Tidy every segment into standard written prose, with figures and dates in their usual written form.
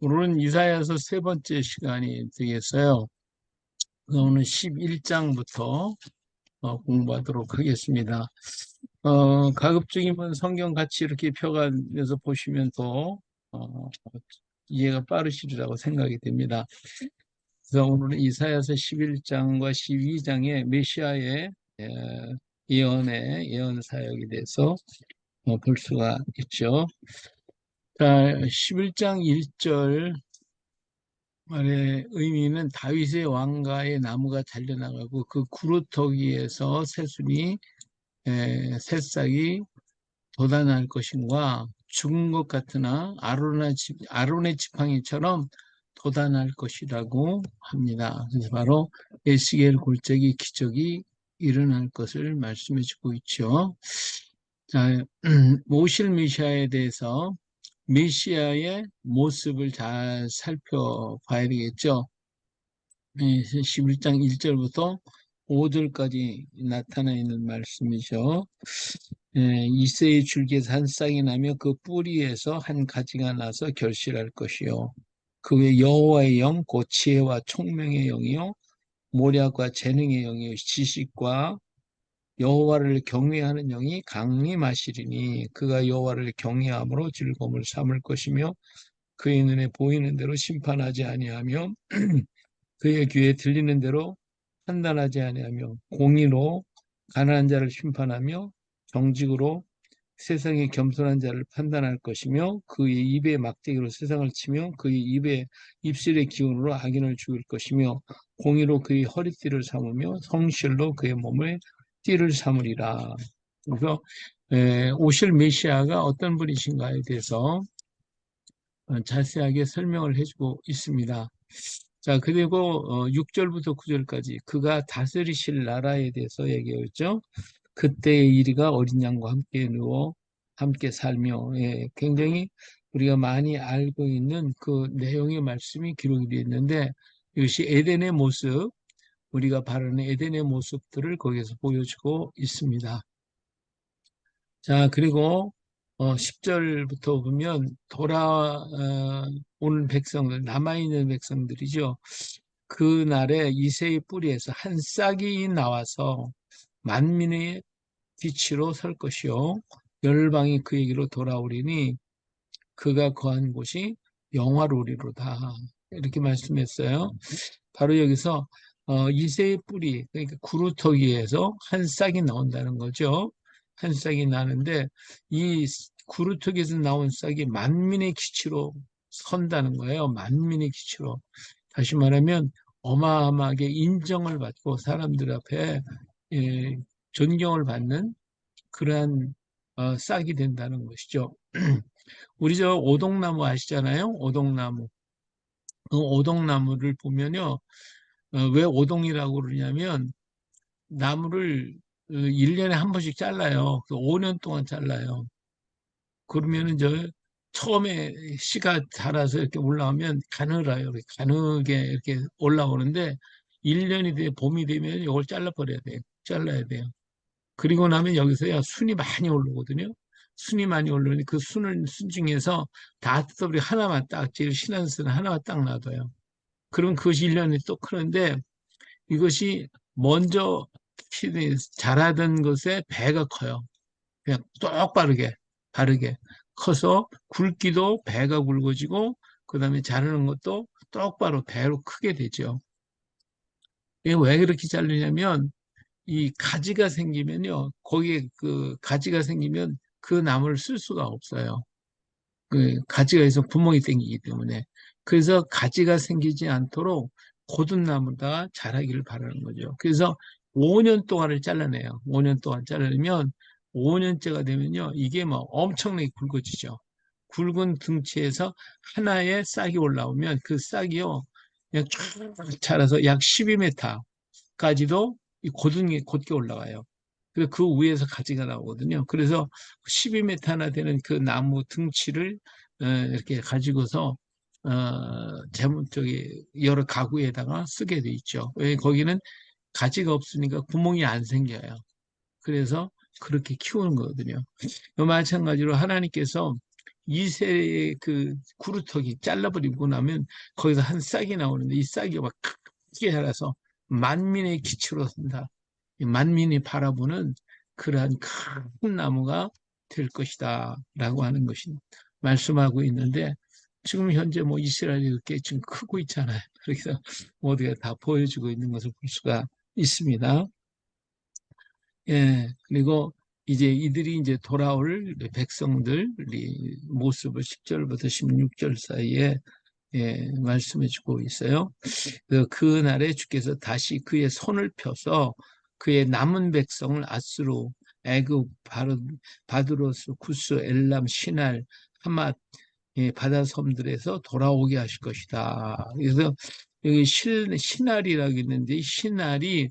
오늘은 이사야서 세 번째 시간이 되겠어요. 오늘 11장부터 공부하도록 하겠습니다. 가급적이면 성경 같이 이렇게 펴가면서 보시면 더 이해가 빠르시리라고 생각이 됩니다. 그래서 오늘은 이사야서 11장과 12장의 메시아의 예언 사역에 대해서 볼 수가 있죠. 자, 11장 1절 말의 의미는 다윗의 왕가의 나무가 잘려나가고 그 구루터기에서 새싹이 돋아날 것인가, 죽은 것 같으나 아론의 지팡이처럼 돋아날 것이라고 합니다. 그래서 바로 에스겔 골짜기 기적이 일어날 것을 말씀해 주고 있죠. 자, 오실 메시아에 대해서 메시아의 모습을 잘 살펴봐야 되겠죠. 11장 1절부터 5절까지 나타나 있는 말씀이죠. 이새의 줄기에서 한 싹이 나며 그 뿌리에서 한 가지가 나서 결실할 것이요. 그 외 여호와의 영, 곧 지혜와 총명의 영이요, 모략과 재능의 영이요, 지식과 여호와를 경외하는 영이 강림하시리니 그가 여호와를 경외함으로 즐거움을 삼을 것이며 그의 눈에 보이는 대로 심판하지 아니하며 그의 귀에 들리는 대로 판단하지 아니하며 공의로 가난한 자를 심판하며 정직으로 세상의 겸손한 자를 판단할 것이며 그의 입에 막대기로 세상을 치며 그의 입술의 기운으로 악인을 죽일 것이며 공의로 그의 허리띠를 삼으며 성실로 그의 몸을 띠를 삼으리라. 그래서 오실 메시아가 어떤 분이신가에 대해서 자세하게 설명을 해주고 있습니다. 자, 그리고 6절부터 9절까지 그가 다스리실 나라에 대해서 얘기했죠. 그때의 이리가 어린 양과 함께 누워 함께 살며, 굉장히 우리가 많이 알고 있는 그 내용의 말씀이 기록이 되어 있는데 이것이 에덴의 모습, 우리가 바라는 에덴의 모습들을 거기에서 보여주고 있습니다. 자, 그리고 10절부터 보면 돌아오는 백성들, 남아있는 백성들이죠. 그날에 이새의 뿌리에서 한 싹이 나와서 만민의 빛으로 설 것이요 열방이 그에게로 돌아오리니 그가 거한 곳이 영화로리로다. 이렇게 말씀했어요. 바로 여기서 이새의 뿌리, 그러니까 구루터기에서 한 싹이 나온다는 거죠. 한 싹이 나는데 이 구루터기에서 나온 싹이 만민의 기치로 선다는 거예요. 만민의 기치로. 다시 말하면 어마어마하게 인정을 받고 사람들 앞에 예, 존경을 받는 그러한 싹이 된다는 것이죠. 우리 저 오동나무 아시잖아요? 오동나무. 그 오동나무를 보면요. 왜 오동이라고 그러냐면 나무를 1년에 한 번씩 잘라요. 5년 동안 잘라요. 그러면은 처음에 씨가 자라서 이렇게 올라오면 가늘어요. 이렇게 가늘게 이렇게 올라오는데 1년이 돼 봄이 되면 이걸 잘라버려야 돼요. 잘라야 돼요. 그리고 나면 여기서야 순이 많이 오르거든요. 순이 많이 오르니 그 순 중에서 다 뜯어버리고 하나만 딱, 제일 신한 순 하나만 딱 놔둬요. 그럼 그것이 1년이 또 크는데 이것이 먼저 자라던 것에 배가 커요. 그냥 똑바르게, 바르게 커서 굵기도 배가 굵어지고 그 다음에 자르는 것도 똑바로 배로 크게 되죠. 이게 왜 그렇게 자르냐면 이 가지가 생기면요. 거기에 그 가지가 생기면 그 나무를 쓸 수가 없어요. 그 가지가 있어 구멍이 생기기 때문에. 그래서 가지가 생기지 않도록 고든 나무가 자라기를 바라는 거죠. 그래서 5년 동안을 잘라내요. 5년 동안 자르면 5년째가 되면요. 이게 뭐 엄청나게 굵어지죠. 굵은 등치에서 하나의 싹이 올라오면 그 싹이요. 그냥 쫙 자라서 약 12m까지도 이 고등이 곧게 올라와요. 그 위에서 가지가 나오거든요. 그래서 12m나 되는 그 나무 등치를 이렇게 가지고서 저기 여러 가구에다가 쓰게 돼 있죠. 왜 거기는 가지가 없으니까 구멍이 안 생겨요. 그래서 그렇게 키우는 거거든요. 마찬가지로 하나님께서 이새의 그 구루터기 잘라버리고 나면 거기서 한 싹이 나오는데 이 싹이 막 크게 자라서 만민의 기초로 선다. 이 만민이 바라보는 그러한 큰 나무가 될 것이다. 라고 하는 것이 말씀하고 있는데 지금 현재 뭐 이스라엘이 그렇게 지금 크고 있잖아요. 그래서 모두가 다 보여주고 있는 것을 볼 수가 있습니다. 예, 그리고 이제 이들이 이제 돌아올 백성들 모습을 10절부터 16절 사이에 말씀해 주고 있어요. 그 날에 주께서 다시 그의 손을 펴서 그의 남은 백성을 아스로, 애굽, 바드로스, 쿠스, 엘람, 시날, 하맛 바다 섬들에서 돌아오게 하실 것이다. 그래서 여기 시날이라고 있는데 시날이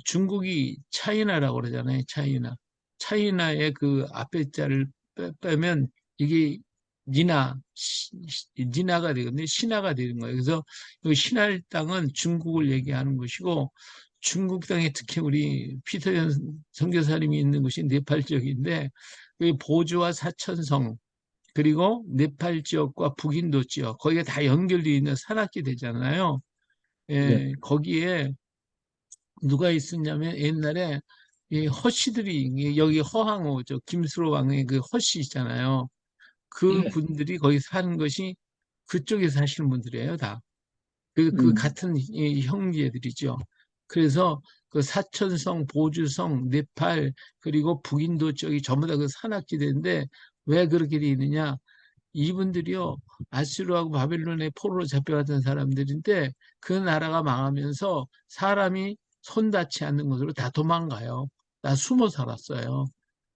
중국이 차이나라고 그러잖아요. 차이나. 차이나의 그 앞에 자를 빼면 이게 니나가 되거든요. 신하가 되는 거예요. 그래서 이 신할 땅은 중국을 얘기하는 것이고 중국 땅에 특히 우리 피터현 선교사님이 있는 곳이 네팔 지역인데 그 보주와 사천성 그리고 네팔 지역과 북인도 지역 거기가 다 연결되어 있는 산악지 되잖아요. 예, 거기에 누가 있었냐면 옛날에 이 허씨들이 여기 허황호 저 김수로 왕의 그 허씨 있잖아요. 그 예, 분들이 거기 사는 것이 그쪽에 사시는 분들이에요, 다. 그 음, 같은 이 형제들이죠. 그래서 그 사천성, 보주성, 네팔 그리고 북인도 쪽이 전부 다 그 산악지대인데 왜 그렇게 돼 있느냐? 이분들이요, 아수르하고 바벨론의 포로로 잡혀갔던 사람들인데 그 나라가 망하면서 사람이 손닿지 않는 곳으로 다 도망가요. 다 숨어 살았어요.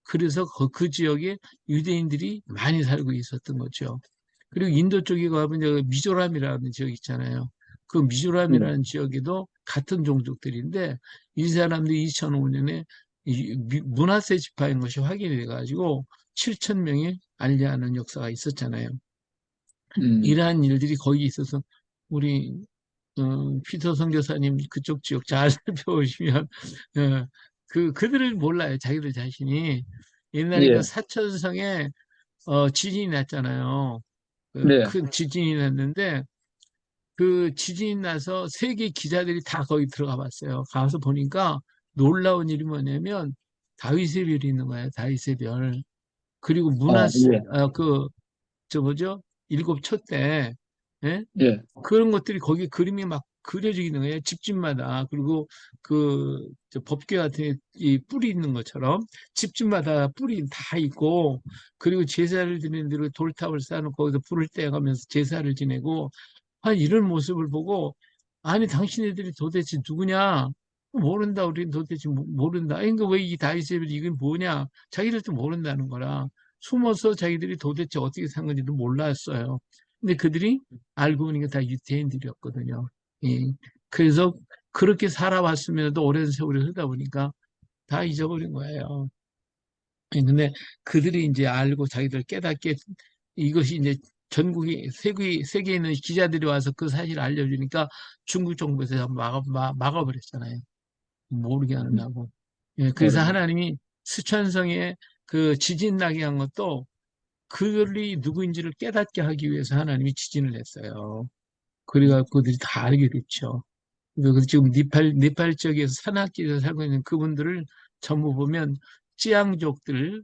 그래서 그 지역에 유대인들이 많이 살고 있었던 거죠. 그리고 인도 쪽에 가면 이제 미조람이라는 지역 있잖아요. 그 음, 미조람이라는 지역에도 같은 종족들인데 이 사람들이 2005년에 문화세 집화인 것이 확인이 돼가지고 7천 명이 알리하는 역사가 있었잖아요. 음, 이러한 일들이 거기 있어서 우리 피터 선교사님 그쪽 지역 잘 살펴보시면 그들을 몰라요. 자기들 자신이 옛날에 그 예, 사천성에 지진이 났잖아요. 네, 큰 지진이 났는데 그 지진이 나서 세계 기자들이 다 거기 들어가 봤어요. 가서 보니까 놀라운 일이 뭐냐면 다윗의 별이 있는 거예요. 다윗의 별. 그리고 예, 저 뭐죠? 일곱 촛대. 예? 예, 그런 것들이 거기 그림이 막 그려져 있는 거예요. 집집마다. 그리고 저 법궤 같은 이 뿔이 있는 것처럼 집집마다 뿔이 다 있고 그리고 제사를 지내는 대로 돌탑을 쌓아놓고 거기서 불을 떼어가면서 제사를 지내고 이런 모습을 보고 아니 당신네들이 도대체 누구냐? 모른다. 우리는 도대체 모른다. 아니, 그왜 이 다윗의 이건 뭐냐? 자기들도 모른다는 거라. 숨어서 자기들이 도대체 어떻게 산 건지도 몰랐어요. 근데 그들이 알고 보니까 다 유태인들이었거든요. 예. 그래서 그렇게 살아왔으면도 오랜 세월이 흐르다 보니까 다 잊어버린 거예요. 예, 근데 그들이 이제 알고 자기들 깨닫게 이것이 이제 세계에 있는 기자들이 와서 그 사실을 알려주니까 중국 정부에서 막아버렸잖아요. 모르게 음, 하느냐고. 예, 그래서 모르겠네. 하나님이 스촨성에 그 지진 나게 한 것도 그들이 누구인지를 깨닫게 하기 위해서 하나님이 지진을 했어요. 그래갖고 그들이 다 알게 됐죠. 그래서 지금 네팔 지역에서 산악지에서 살고 있는 그분들을 전부 보면 찌앙족들,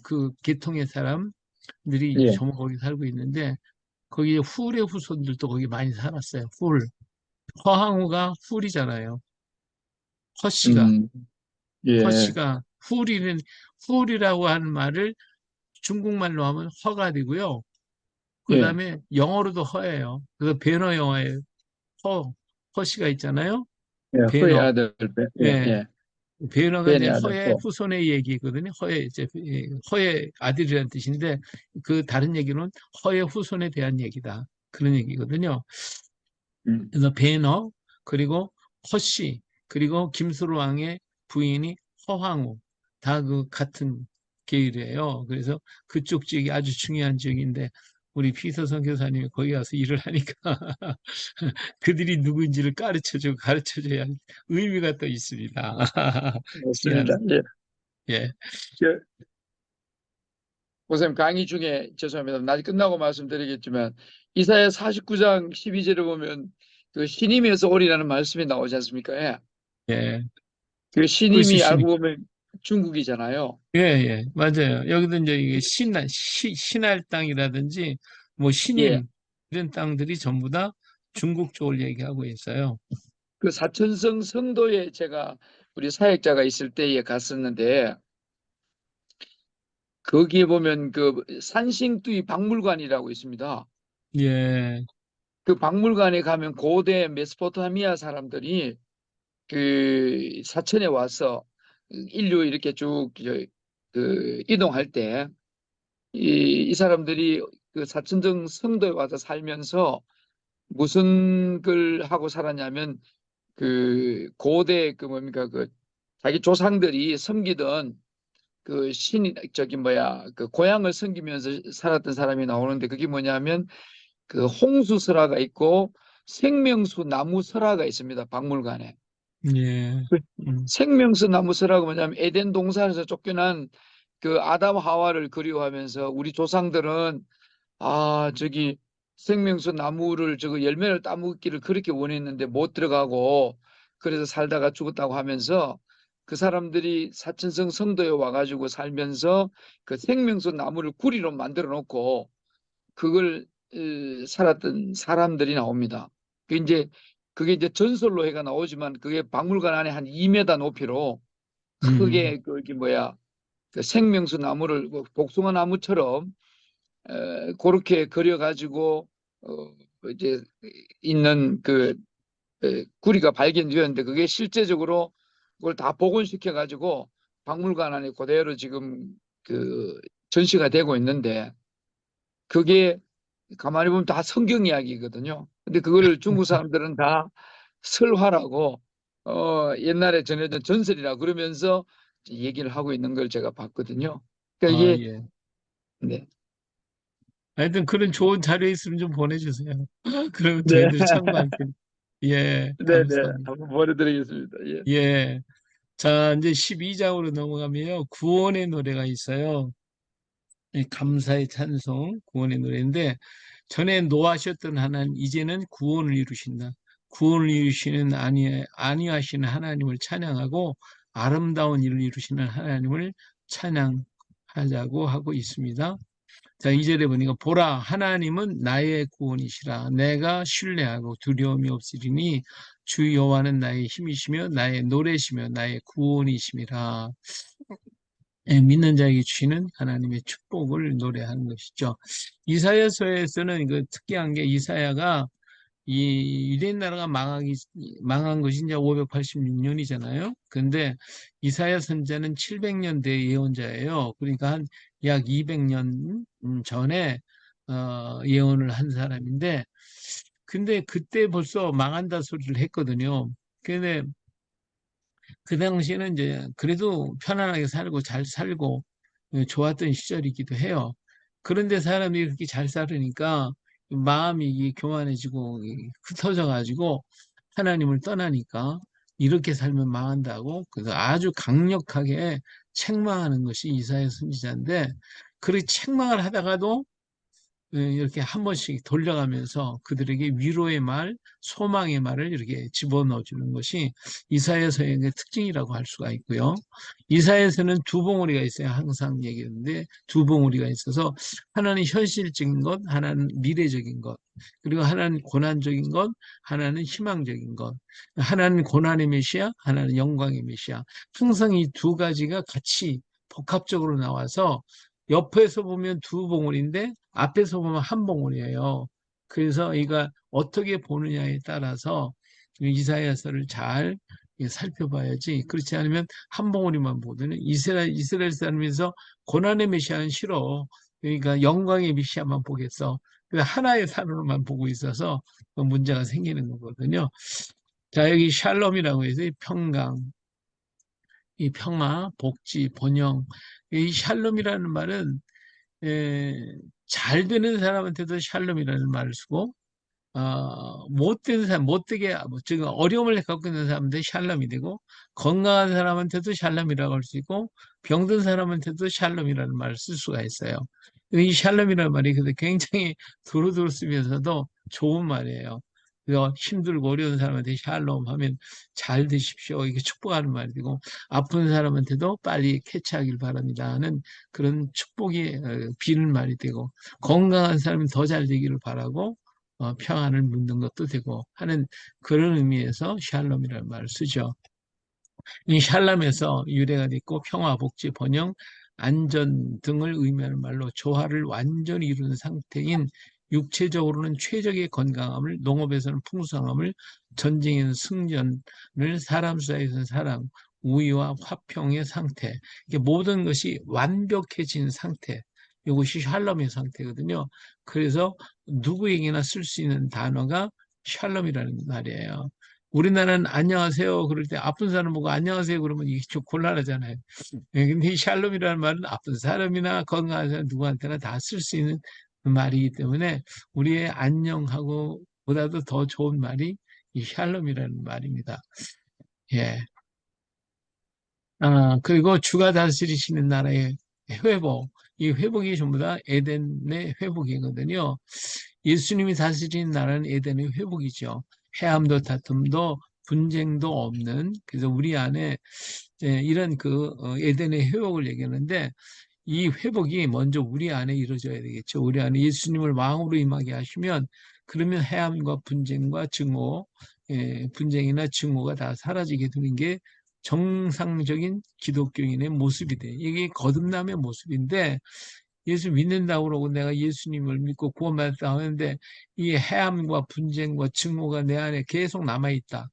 그 계통의 사람들이 예, 전부 거기 살고 있는데 거기에 훌의 후손들도 거기 많이 살았어요. 훌. 허항우가 훌이잖아요. 허씨가. 음, 예, 허씨가 훌이라고 하는 말을 중국말로 하면 허가 되고요. 그 예, 다음에 영어로도 허예요. 그래서 배너 영어에 허, 허씨가 있잖아요. 예, 후의 배너. 아들, 예, 예. 예, 배너가 이제 벤의 아들 허의 또, 후손의 얘기거든요. 허의 아들이라는 뜻인데 그 다른 얘기는 허의 후손에 대한 얘기다. 그런 얘기거든요. 음, 그래서 배너 그리고 허씨 그리고 김수로 왕의 부인이 허황후 다 그 같은 계율이에요. 그래서 그쪽 지역이 아주 중요한 지역인데 우리 피서 선교사님이 거기 가서 일을 하니까 그들이 누구인지를 가르쳐줘야 의미가 또 있습니다. 귀한 맞습니다. 예, 예. 저, 목사님 강의 중에 죄송합니다. 나중에 끝나고 말씀드리겠지만 이사야 49장 12절에 보면 그 신임에서 오리라는 말씀이 나오지 않습니까? 예. 예. 그 그것이 신임이 신이. 알고 보면 중국이잖아요. 예, 예, 맞아요. 여기도 이제 이게 신할 땅이라든지 뭐 예. 신임 이런 땅들이 전부 다 중국 쪽을 얘기하고 있어요. 그 사천성 성도에 제가 우리 사역자가 있을 때에 갔었는데 거기에 보면 그 산싱두이 박물관이라고 있습니다. 예, 그 박물관에 가면 고대 메소포타미아 사람들이 그 사천에 와서 인류 이렇게 쭉 그 이동할 때 이 사람들이 그 사천정 성도에 와서 살면서 무슨 걸 하고 살았냐면 그 고대 그 뭡니까 그 자기 조상들이 섬기던 그 신이 저기 뭐야 그 고향을 섬기면서 살았던 사람이 나오는데 그게 뭐냐면 그 홍수설화가 있고 생명수 나무 설화가 있습니다 박물관에. 예, 그 음, 생명수 나무 설화가 뭐냐면 에덴 동산에서 쫓겨난 그 아담 하와를 그리워하면서 우리 조상들은 저기 생명수 나무를 저거 열매를 따먹기를 그렇게 원했는데 못 들어가고 그래서 살다가 죽었다고 하면서 그 사람들이 사천성 성도에 와가지고 살면서 그 생명수 나무를 구리로 만들어 놓고 그걸 살았던 사람들이 나옵니다. 그게 이제 전설로 해가 나오지만 그게 박물관 안에 한 2m 높이로 음, 크게 그게 뭐야 그 생명수 나무를 뭐 복숭아 나무처럼 그렇게 그려가지고 이제 있는 그 구리가 발견되었는데 그게 실제적으로 그걸 다 복원시켜 가지고 박물관 안에 그대로 지금 그 전시가 되고 있는데 그게 가만히 보면 다 성경 이야기거든요. 근데 그거를 중국 사람들은 다 설화라고 옛날에 전해진 전설이라 그러면서 얘기를 하고 있는 걸 제가 봤거든요. 그러니까 아, 이게 예. 네. 하여튼 그런 좋은 자료 있으면 좀 보내주세요. 그러면 네. 저희들 참고할 테 예, 네, 네. 감사합니다. 한번 보내드리겠습니다. 예. 예. 자, 이제 12장으로 넘어가면요. 구원의 노래가 있어요. 이 감사의 찬송, 구원의 노래인데, 전에 노하셨던 하나님, 이제는 구원을 이루신다. 구원을 이루시는 아니하시는 하나님을 찬양하고, 아름다운 일을 이루시는 하나님을 찬양하자고 하고 있습니다. 자, 2절에 보니까, 보라, 하나님은 나의 구원이시라. 내가 신뢰하고 두려움이 없으리니, 주 여호와는 나의 힘이시며, 나의 노래시며, 나의 구원이심이라. 예, 믿는 자에게 주시는 하나님의 축복을 노래하는 것이죠. 이사야서에서는 그 특이한 게 이사야가 이 유대인 나라가 망한 것이 이제 586년이잖아요. 근데 이사야 선자는 700년대 예언자예요. 그러니까 한 약 200년 전에 예언을 한 사람인데, 근데 그때 벌써 망한다 소리를 했거든요. 근데 그 당시에는 이제 그래도 편안하게 살고 잘 살고 좋았던 시절이기도 해요. 그런데 사람이 그렇게 잘 살으니까 마음이 교만해지고 흩어져 가지고 하나님을 떠나니까 이렇게 살면 망한다고 그래서 아주 강력하게 책망하는 것이 이사야 선지자인데 그렇게 책망을 하다가도 이렇게 한 번씩 돌려가면서 그들에게 위로의 말, 소망의 말을 이렇게 집어넣어 주는 것이 이사야서의 특징이라고 할 수가 있고요. 이사야서는 두 봉우리가 있어요. 항상 얘기했는데 두 봉우리가 있어서 하나는 현실적인 것, 하나는 미래적인 것, 그리고 하나는 고난적인 것, 하나는 희망적인 것, 하나는 고난의 메시아, 하나는 영광의 메시아. 항상 이 두 가지가 같이 복합적으로 나와서 옆에서 보면 두 봉우리인데 앞에서 보면 한 봉우리예요. 그래서 이가 어떻게 보느냐에 따라서 이사야서를 잘 살펴봐야지. 그렇지 않으면 한 봉우리만 보더니 이스라엘 사람에서 고난의 메시아는 싫어. 그러니까 영광의 메시아만 보겠어. 그래서 하나의 산으로만 보고 있어서 그 문제가 생기는 거거든요. 자, 여기 샬롬이라고 해서 이 평강, 이 평화, 복지, 번영. 이 샬롬이라는 말은 잘 되는 사람한테도 샬롬이라는 말을 쓰고 못된 사람, 못되게, 지금 어려움을 겪고 있는 사람한테 샬롬이 되고, 건강한 사람한테도 샬롬이라고 할 수 있고, 병든 사람한테도 샬롬이라는 말을 쓸 수가 있어요. 이 샬롬이라는 말이 근데 굉장히 두루두루 쓰면서도 좋은 말이에요. 그래서 힘들고 어려운 사람한테 샬롬 하면 잘 되십시오. 이게 축복하는 말이 되고, 아픈 사람한테도 빨리 쾌차하길 바랍니다 하는 그런 축복이 비는 말이 되고, 건강한 사람이 더 잘 되기를 바라고, 평안을 묻는 것도 되고 하는 그런 의미에서 샬롬이라는 말을 쓰죠. 이 샬롬에서 유래가 됐고 평화, 복지, 번영, 안전 등을 의미하는 말로 조화를 완전히 이루는 상태인 육체적으로는 최적의 건강함을, 농업에서는 풍성함을, 전쟁에서는 승전을, 사람 사이에서는 사랑, 우위와 화평의 상태, 이게 모든 것이 완벽해진 상태, 이것이 샬롬의 상태거든요. 그래서 누구에게나 쓸 수 있는 단어가 샬롬이라는 말이에요. 우리나라는 안녕하세요 그럴 때 아픈 사람 보고 안녕하세요 그러면 이게 좀 곤란하잖아요. 근데 이 샬롬이라는 말은 아픈 사람이나 건강한 사람 누구한테나 다 쓸 수 있는 말이기 때문에 우리의 안녕하고 보다도 더 좋은 말이 이 샬롬이라는 말입니다. 예. 그리고 주가 다스리시는 나라의 회복. 이 회복이 전부 다 에덴의 회복이거든요. 예수님이 다스리는 나라는 에덴의 회복이죠. 해함도 다툼도 분쟁도 없는, 그래서 우리 안에 이런 에덴의 회복을 얘기하는데, 이 회복이 먼저 우리 안에 이루어져야 되겠죠. 우리 안에 예수님을 왕으로 임하게 하시면, 그러면 해함과 분쟁과 증오, 분쟁이나 증오가 다 사라지게 되는 게 정상적인 기독교인의 모습이 돼. 이게 거듭남의 모습인데, 예수 믿는다고 그러고 내가 예수님을 믿고 구원받았다 하는데, 이 해함과 분쟁과 증오가 내 안에 계속 남아있다.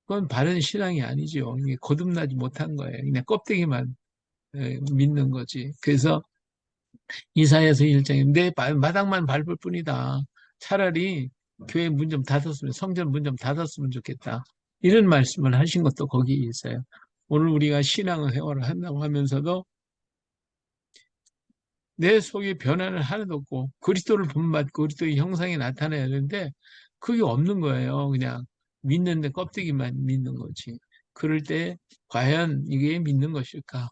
그건 바른 신앙이 아니죠. 이게 거듭나지 못한 거예요. 그냥 껍데기만 믿는 거지. 그래서 이사야서 1장에 내 마당만 밟을 뿐이다. 차라리 교회 문 좀 닫았으면, 성전 문 좀 닫았으면 좋겠다. 이런 말씀을 하신 것도 거기에 있어요. 오늘 우리가 신앙 생활을 한다고 하면서도 내 속에 변화는 하나도 없고 그리스도를 본받고 그리스도의 형상이 나타나야 되는데 그게 없는 거예요. 그냥 믿는데 껍데기만 믿는 거지. 그럴 때 과연 이게 믿는 것일까?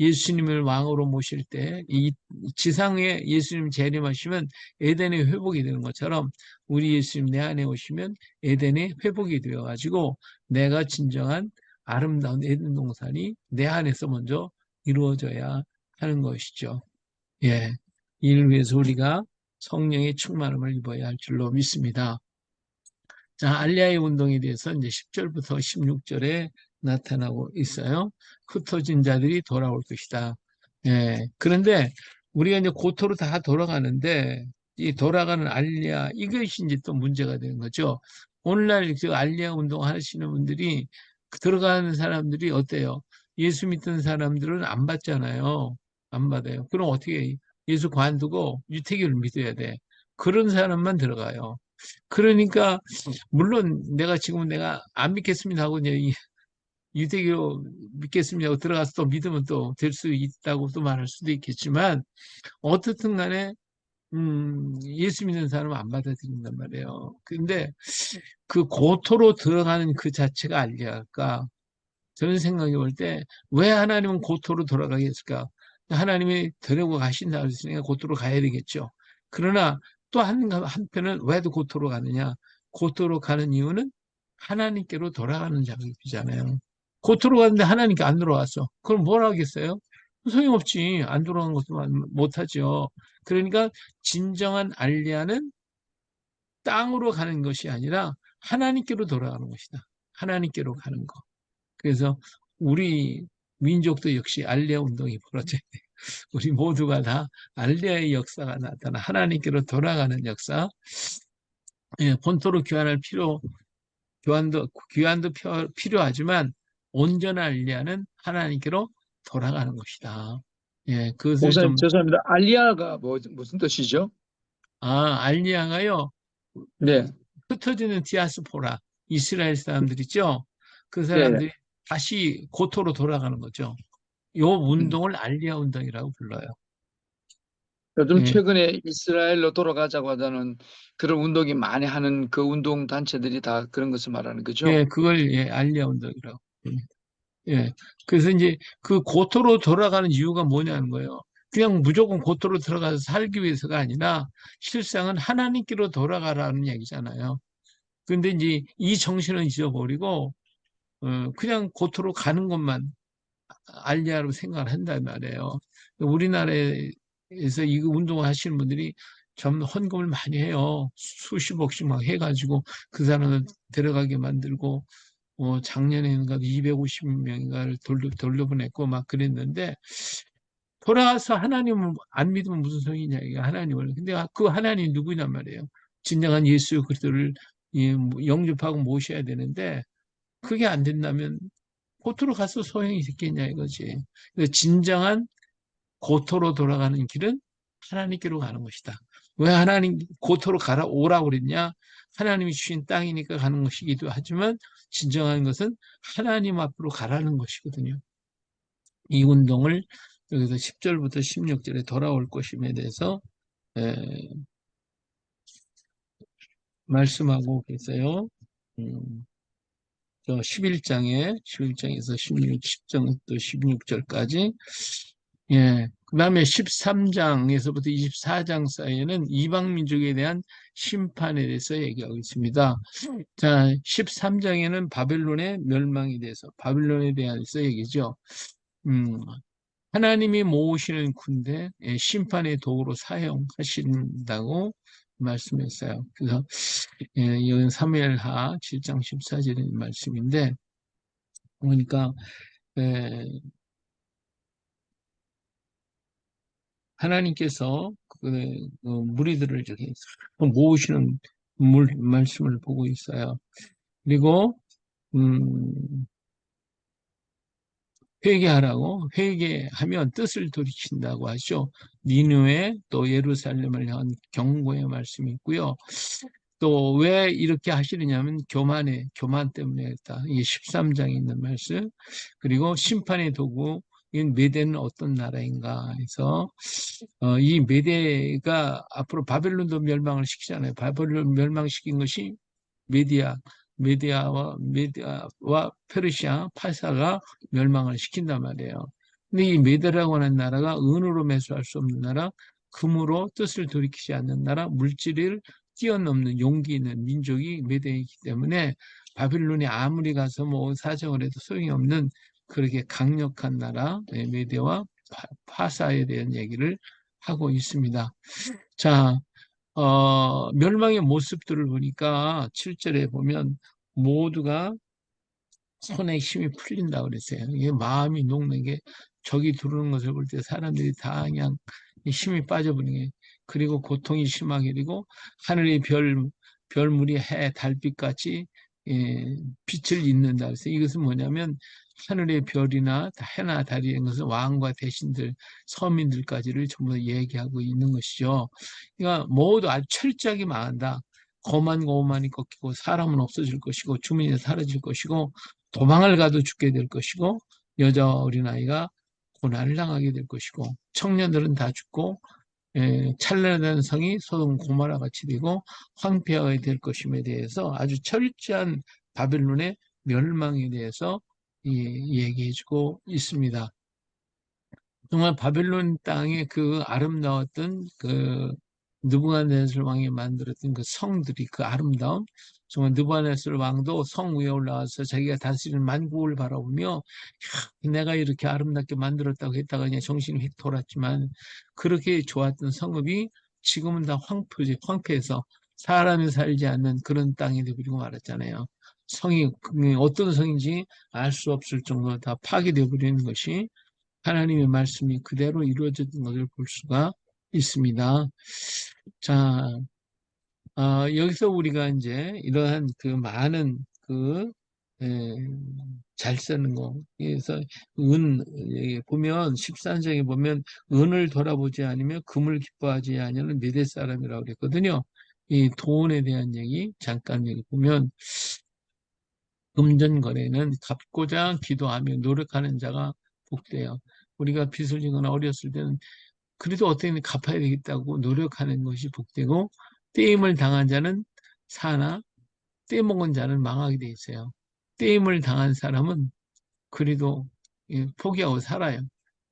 예수님을 왕으로 모실 때 이 지상에 예수님 재림하시면 에덴의 회복이 되는 것처럼 우리 예수님 내 안에 오시면 에덴의 회복이 되어 가지고 내가 진정한 아름다운 에덴 동산이 내 안에서 먼저 이루어져야 하는 것이죠. 예. 이를 위해서 우리가 성령의 충만함을 입어야 할 줄로 믿습니다. 자, 알리아의 운동에 대해서 이제 10절부터 16절에 나타나고 있어요. 흩어진 자들이 돌아올 것이다. 예. 그런데 우리가 이제 고토로 다 돌아가는데 이 돌아가는 알리아 이것이 이제 또 문제가 되는 거죠. 오늘날 그 알리아 운동 하시는 분들이 들어가는 사람들이 어때요? 예수 믿던 사람들은 안 받잖아요. 안 받아요. 그럼 어떻게 해? 예수 관두고 유태교를 믿어야 돼. 그런 사람만 들어가요. 그러니까 물론 내가 안 믿겠습니다 하고 이제 유대교 믿겠습니다 하고 들어가서 또 믿으면 또 될 수 있다고 또 말할 수도 있겠지만 어떻든 간에 예수 믿는 사람은 안 받아들인단 말이에요. 근데 그 고토로 들어가는 그 자체가 알리할까? 저는 생각해 볼 때 왜 하나님은 고토로 돌아가게 했을까? 하나님이 데리고 가신다 그랬으니까 고토로 가야 되겠죠. 그러나 또 한편은 왜 고토로 가느냐? 고토로 가는 이유는 하나님께로 돌아가는 작업이잖아요. 고토로 가는데 하나님께 안 돌아왔어. 그럼 뭘 하겠어요? 소용없지. 안 돌아간 것도 못하죠. 그러니까 진정한 알리아는 땅으로 가는 것이 아니라 하나님께로 돌아가는 것이다. 하나님께로 가는 것. 그래서 우리 민족도 역시 알리아 운동이 벌어져야 돼. 우리 모두가 다 알리아의 역사가 나타나 하나님께로 돌아가는 역사. 예, 본토로 교환도 필요하지만 온전한 알리아는 하나님께로 돌아가는 것이다. 예, 그것을 목사님, 좀, 죄송합니다. 알리아가 무슨 뜻이죠? 알리아가요, 네, 흩어지는 디아스포라, 이스라엘 사람들 있죠? 그 네, 네. 사람들이 다시 고토로 돌아가는 거죠. 요 음. 운동을 알리아 운동이라고 불러요. 요즘 예, 최근에 이스라엘로 돌아가자고 하자는 그런 운동이 많이 하는 그 운동 단체들이 다 그런 것을 말하는 거죠. 예, 그걸 예, 알리아 운동이라고. 예. 그래서 이제 그 고토로 돌아가는 이유가 뭐냐는 거예요. 그냥 무조건 고토로 들어가서 살기 위해서가 아니라 실상은 하나님께로 돌아가라는 얘기잖아요. 근데 이제 이 정신을 잊어버리고 그냥 고토로 가는 것만 알리아로 생각을 한단 말이에요. 우리나라에서 이 운동을 하시는 분들이 전 헌금을 많이 해요. 수십억씩 막 해가지고 그 사람을 데려가게 만들고 작년에는 250명인가를 돌려보냈고 막 그랬는데 돌아와서 하나님을 안 믿으면 무슨 소용이냐 이게 하나님을. 근데 그 하나님이 누구냐 말이에요. 진정한 예수 그리스도를 영접하고 모셔야 되는데 그게 안 된다면 고토로 가서 소용이 있겠냐 이거지. 그래서 진정한 고토로 돌아가는 길은 하나님께로 가는 것이다. 왜 하나님 고토로 가라 오라고 그랬냐? 하나님이 주신 땅이니까 가는 것이기도 하지만 진정한 것은 하나님 앞으로 가라는 것이거든요. 이 운동을 여기서 10절부터 16절에 돌아올 것임에 대해서 에, 말씀하고 계세요. 음, 저 11장에서 10절부터 16절까지 예. 그다음에 13장에서부터 24장 사이에는 이방 민족에 대한 심판에 대해서 얘기하고 있습니다. 자, 13장에는 바벨론의 멸망에 대해서, 바벨론에 대해서 얘기죠. 음, 하나님이 모으시는 군대, 예, 심판의 도구로 사용하신다고 말씀했어요. 그래서, 예, 이건 사무엘하 7장 14절의 말씀인데, 그러니까, 예, 하나님께서 무리들을 저기 모으시는 말씀을 보고 있어요. 그리고 음, 회개하라고 회개하면 뜻을 돌이킨다고 하죠. 니느웨 또 예루살렘을 향한 경고의 말씀이 있고요. 또 왜 이렇게 하시느냐면 교만 때문에 했다. 이게 13장에 있는 말씀. 그리고 심판의 도구 이 메대는 어떤 나라인가 해서 이 메대가 앞으로 바벨론도 멸망을 시키잖아요. 바벨론 멸망시킨 것이 메디아, 메디아와 페르시아, 파사가 멸망을 시킨단 말이에요. 근데 이 메대라고 하는 나라가 은으로 매수할 수 없는 나라, 금으로 뜻을 돌이키지 않는 나라, 물질을 뛰어넘는 용기 있는 민족이 메대이기 때문에 바빌론이 아무리 가서 뭐 사정을 해도 소용이 없는 그렇게 강력한 나라, 메대와 파사에 대한 얘기를 하고 있습니다. 자, 멸망의 모습들을 보니까 7절에 보면 모두가 손에 힘이 풀린다 그랬어요. 이게 마음이 녹는 게 적이 들어오는 것을 볼 때 사람들이 다 그냥 힘이 빠져버리는 게 그리고 고통이 심하게 되고 하늘의 별물이 해 달빛같이 예, 빛을 잇는다 그래서 이것은 뭐냐면 하늘의 별이나 해나 달이 이런 것은 왕과 대신들 서민들까지를 전부 다 얘기하고 있는 것이죠. 그러니까 모두 아주 철저하게 망한다. 거만이 꺾이고 사람은 없어질 것이고 주민이 사라질 것이고 도망을 가도 죽게 될 것이고 여자 어린아이가 고난을 당하게 될 것이고 청년들은 다 죽고 찬란한 성이 소돔 고모라 같이 되고 황폐하게 될 것임에 대해서 아주 철저한 바벨론의 멸망에 대해서 얘기해주고 있습니다. 정말 바벨론 땅의 그 아름다웠던 그 느부갓네살 왕이 만들었던 그 성들이 그 아름다움 정말 느부갓네살 왕도 성 위에 올라와서 자기가 다스리는 만국을 바라보며 내가 이렇게 아름답게 만들었다고 했다가 그냥 정신이 휙 돌았지만 그렇게 좋았던 성읍이 지금은 다 황폐해서 사람이 살지 않는 그런 땅이 되어버리고 말았잖아요. 성이 어떤 성인지 알 수 없을 정도로 다 파괴되어 버리는 것이 하나님의 말씀이 그대로 이루어졌던 것을 볼 수가 있습니다. 자, 여기서 우리가 이제 이러한 그 많은 에, 잘 쓰는 거. 그래서 보면 13장에 보면 은을 돌아보지 않으며 금을 기뻐하지 아니하는 미대 사람이라고 그랬거든요. 이 돈에 대한 얘기 잠깐 여기 보면 금전거래는 갚고자 기도하며 노력하는 자가 복돼요. 우리가 빚을 지거나 어렸을 때는 그래도 어떻게든 갚아야 되겠다고 노력하는 것이 복되고, 떼임을 당한 자는 사나 떼먹은 자는 망하게 돼 있어요. 떼임을 당한 사람은 그래도 포기하고 살아요.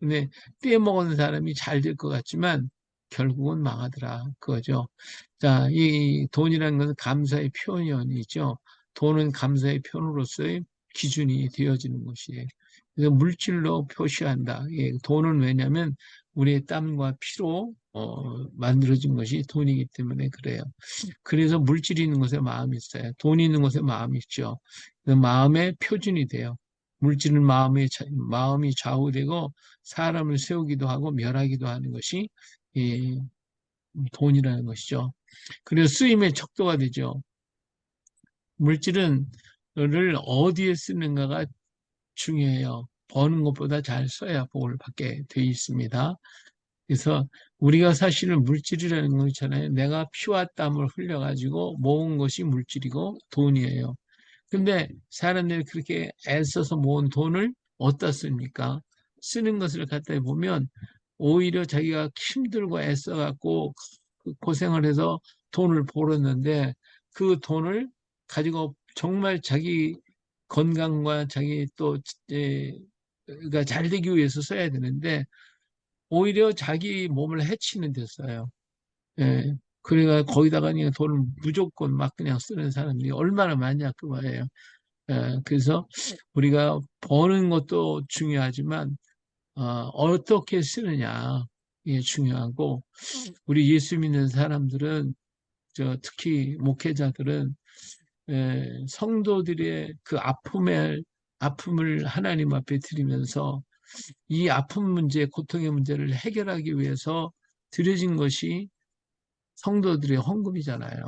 근데 떼먹은 사람이 잘 될 것 같지만 결국은 망하더라. 그거죠. 자, 이 돈이라는 것은 감사의 표현이죠. 돈은 감사의 표현으로서의 기준이 되어지는 것이에요. 그래서 물질로 표시한다. 예, 돈은 왜냐하면 우리의 땀과 피로 만들어진 것이 돈이기 때문에 그래요. 그래서 물질이 있는 곳에 마음이 있어요. 돈이 있는 곳에 마음이 있죠. 그 마음의 표준이 돼요. 물질은 마음이 좌우되고 사람을 세우기도 하고 멸하기도 하는 것이 이 돈이라는 것이죠. 그래서 쓰임의 척도가 되죠. 물질은 를 어디에 쓰는가가 중요해요. 버는 것보다 잘 써야 복을 받게 돼 있습니다. 그래서 우리가 사실은 물질이라는 거 있잖아요. 내가 피와 땀을 흘려가지고 모은 것이 물질이고 돈이에요. 근데 사람들이 그렇게 애써서 모은 돈을 어디다 씁니까? 쓰는 것을 갖다 보면 오히려 자기가 힘들고 애써갖고 고생을 해서 돈을 벌었는데 그 돈을 가지고 정말 자기 건강과 자기 또, 그러니까 잘 되기 위해서 써야 되는데 오히려 자기 몸을 해치는 데 써요. 예. 그래가 거기다가 그냥 돈을 무조건 막 그냥 쓰는 사람들이 얼마나 많냐 그 말이에요. 예, 그래서 우리가 버는 것도 중요하지만 어떻게 쓰느냐 이게 중요하고 우리 예수 믿는 사람들은 특히 목회자들은 성도들의 그 아픔을 하나님 앞에 드리면서 이 아픔 문제, 고통의 문제를 해결하기 위해서 드려진 것이 성도들의 헌금이잖아요.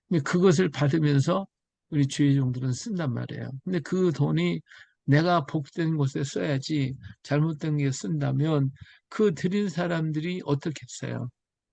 근데 그것을 받으면서 우리 주의 종들은 쓴단 말이에요. 근데 그 돈이 내가 복된 곳에 써야지 잘못된 게 쓴다면 그 드린 사람들이 어떻겠어요?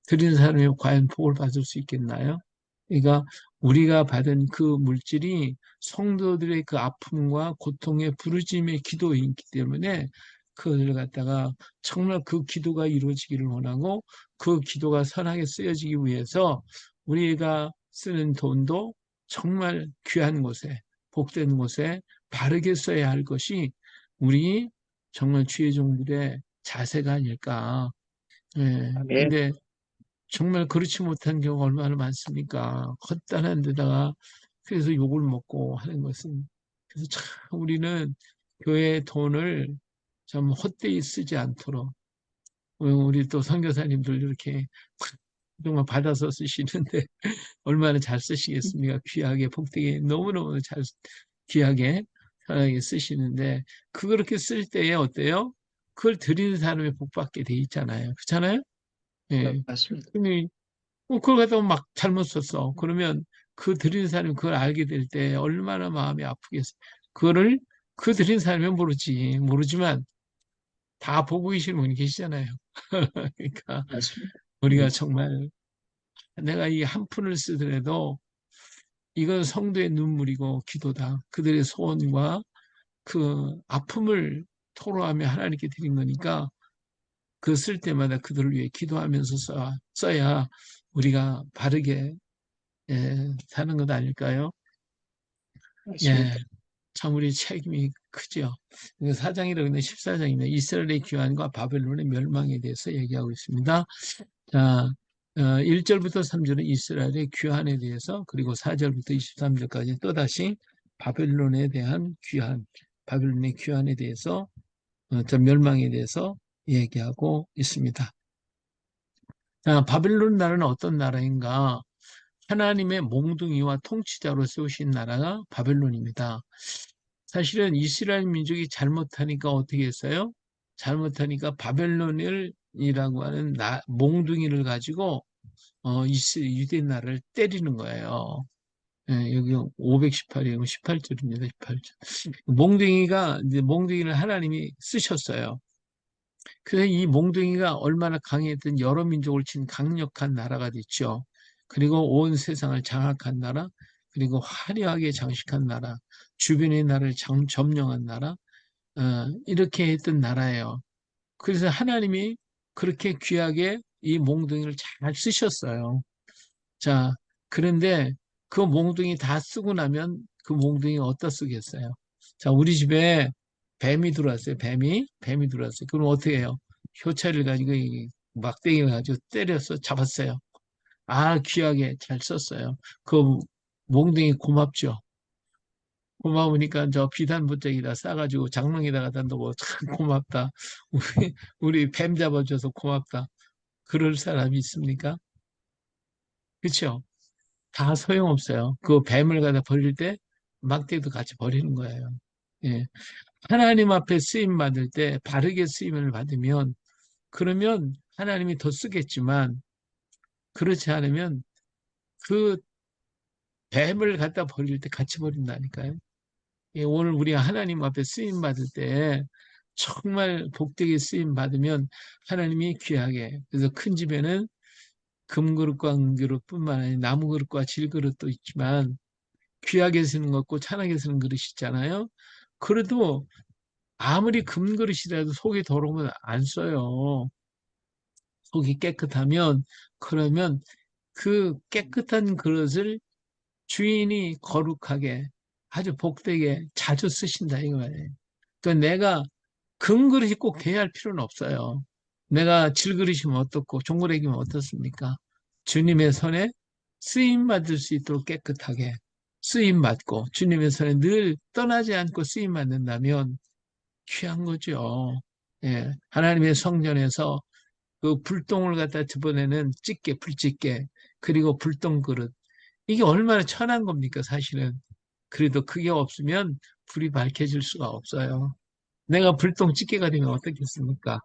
드린 사람이 과연 복을 받을 수 있겠나요? 그러니까 우리가 받은 그 물질이 성도들의 그 아픔과 고통의 부르짐의 기도이기 때문에 그것을 갖다가 정말 그 기도가 이루어지기를 원하고 그 기도가 선하게 쓰여지기 위해서 우리가 쓰는 돈도 정말 귀한 곳에, 복된 곳에 바르게 써야 할 것이 우리 정말 주의 종들의 자세가 아닐까. 예. 아멘. 근데 정말 그렇지 못한 경우가 얼마나 많습니까? 헛단한 데다가 그래서 욕을 먹고 하는 것은. 그래서 참 우리는 교회의 돈을 좀 헛되이 쓰지 않도록 우리 또 선교사님들 이렇게 정말 받아서 쓰시는데 얼마나 잘 쓰시겠습니까? 귀하게 복되게 너무너무 잘 귀하게 편하게 쓰시는데 그렇게 쓸 때에 어때요? 그걸 드리는 사람이 복 받게 돼 있잖아요. 그렇잖아요? 예. 맞습니다. 근데 그걸 갖다가 막 잘못 썼어. 그러면 그 드리는 사람이 그걸 알게 될 때 얼마나 마음이 아프겠어. 그거를 그 드리는 사람이 모르지만 다 보고 계시는 분이 계시잖아요. 그러니까 맞습니다. 우리가 음, 정말 내가 이 한 푼을 쓰더라도 이건 성도의 눈물이고 기도다. 그들의 소원과 그 아픔을 토로하며 하나님께 드린 거니까 그 쓸 때마다 그들을 위해 기도하면서 써야 우리가 바르게 사는 것 아닐까요? 예, 맞습니다. 참 우리 책임이 크죠. 4장이라고 했는데 14장입니다. 이스라엘의 귀환과 바벨론의 멸망에 대해서 얘기하고 있습니다. 자, 1절부터 3절은 이스라엘의 귀환에 대해서 그리고 4절부터 23절까지 또다시 바벨론에 대한 귀환, 바벨론의 귀환에 대해서 멸망에 대해서 얘기하고 있습니다. 자, 바벨론 나라는 어떤 나라인가? 하나님의 몽둥이와 통치자로 세우신 나라가 바벨론입니다. 사실은 이스라엘 민족이 잘못하니까 어떻게 했어요? 잘못하니까 바벨론이라고 하는 몽둥이를 가지고 유대 나라를 때리는 거예요. 예, 여기 518이고 18절입니다. 18절. 몽둥이가 이제 몽둥이를 하나님이 쓰셨어요. 그래서 이 몽둥이가 얼마나 강했던 여러 민족을 친 강력한 나라가 됐죠. 그리고 온 세상을 장악한 나라, 그리고 화려하게 장식한 나라, 주변의 나라를 점령한 나라, 이렇게 했던 나라예요. 그래서 하나님이 그렇게 귀하게 이 몽둥이를 잘 쓰셨어요. 자, 그런데 그 몽둥이 다 쓰고 나면 그 몽둥이 어디다 쓰겠어요? 자, 우리 집에 뱀이 들어왔어요. 뱀이 들어왔어요. 그럼 어떻게 해요? 효차를 가지고 이 막대기를 가지고 때려서 잡았어요. 아, 귀하게 잘 썼어요. 그 몽둥이 고맙죠. 고마우니까 저 비단 부적이다 싸가지고 장롱에다가 단다고 참 고맙다. 우리 뱀 잡아줘서 고맙다. 그럴 사람이 있습니까? 그렇죠? 다 소용없어요. 그 뱀을 갖다 버릴 때 막대기도 같이 버리는 거예요. 예. 하나님 앞에 쓰임 받을 때 바르게 쓰임을 받으면 그러면 하나님이 더 쓰겠지만 그렇지 않으면 그 뱀을 갖다 버릴 때 같이 버린다니까요. 예, 오늘 우리가 하나님 앞에 쓰임 받을 때 정말 복되게 쓰임 받으면 하나님이 귀하게 그래서 큰 집에는 금그릇과 은그릇뿐만 아니라 나무그릇과 질그릇도 있지만 귀하게 쓰는 거 없고 찬하게 쓰는 그릇이 있잖아요. 그래도 아무리 금그릇이라도 속이 더러우면 안 써요. 속이 깨끗하면 그러면 그 깨끗한 그릇을 주인이 거룩하게 아주 복되게 자주 쓰신다 이거예요. 그러니까 내가 금그릇이 꼭 돼야 할 필요는 없어요. 내가 질그릇이면 어떻고 종그릇이면 어떻습니까? 주님의 손에 쓰임 받을 수 있도록 깨끗하게 쓰임 받고 주님의 손에 늘 떠나지 않고 쓰임 받는다면 귀한 거죠. 예, 하나님의 성전에서 그 불똥을 갖다 집어내는 집게, 불집게, 그리고 불똥 그릇. 이게 얼마나 천한 겁니까, 사실은. 그래도 그게 없으면 불이 밝혀질 수가 없어요. 내가 불똥 집게가 되면 어떻겠습니까?